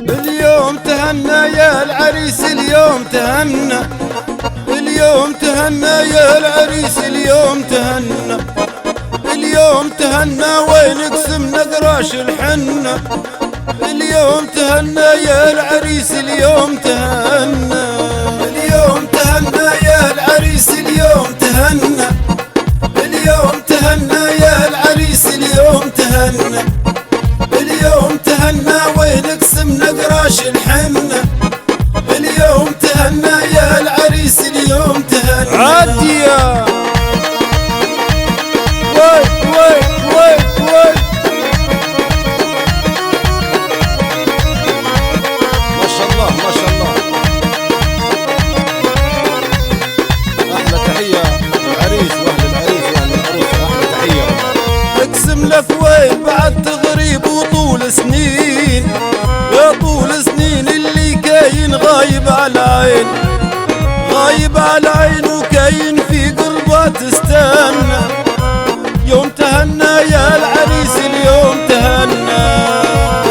اليوم تهنى يا العريس، اليوم تهنى، اليوم تهنى يا العريس، اليوم تهنى، اليوم تهنى وين قسمنا قراش الحنة، اليوم تهنى يا العريس، اليوم تهنى، اليوم تهنى يا العريس، اليوم تهنى، اليوم تهنى يا العريس، اليوم تهنى، اليوم تهنى وين قسمنا قراش الحنة، اليوم تهنى يا العريس، اليوم تهنى. عادية وي وي وي وي، ما شاء الله ما شاء الله. احلى تحية للعريس واهل العريس واهل العروس، احلى تحية. اقسم لفويل بعد تغريب وطول سنين، يا طول سنين اللي كاين غايب على العين، غايب على العين وكاين في قلبه تستنى، يوم تهنى يا العريس، اليوم تهنى،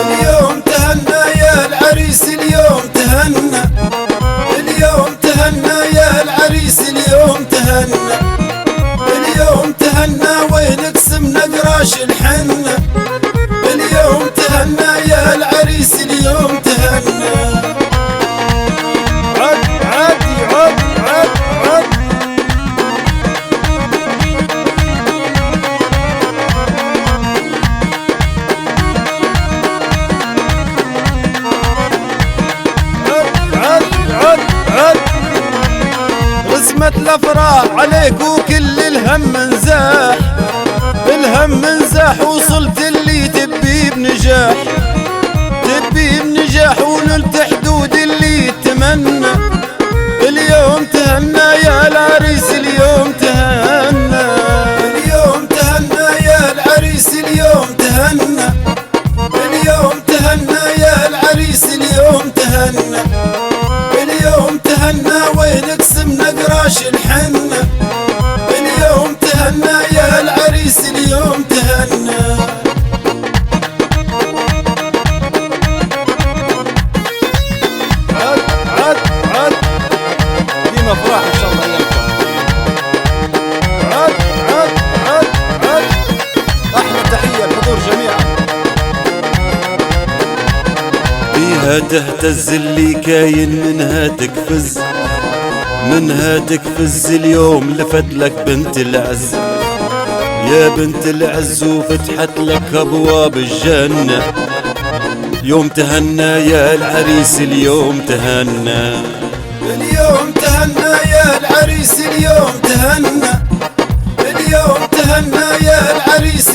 اليوم تهنى يا العريس، اليوم تهنى، اليوم تهنى يا العريس، اليوم تهنى، اليوم تهنى وين قسمنا قراش الحنة، اليوم تهنى يا العريس، اليوم تهنى. عد عدي عد عد عد، رسمت الافراح عليك وكل الهم منزاح، الهم منزاح وصلت اللي تبي بنجاح، تبي بنجاح ونلت حدود اللي تمنى، اليوم تهنى يا العريس، اليوم تهنى، اليوم تهنى يا العريس، اليوم تهنى، اليوم تهنى يا العريس، اليوم تهنى، اليوم تهنى وين قسمنا قراش الحنة، اليوم تهنى يا العريس، اليوم تهنى. عد عد عد، ديما افراح ان شاء الله ايامكم. عد عد عد عد، احلى تحية الحضور جميعا. بيها تهتز اللي كاين منها تقفز، منها تقفز، اليوم لفت لك بنت العز، يا بنت العز وفتحت لك ابواب الجنة، يوم تهنى يا العريس، اليوم تهنى، اليوم تهنى يا العريس، اليوم تهنى، اليوم تهنى يا العريس،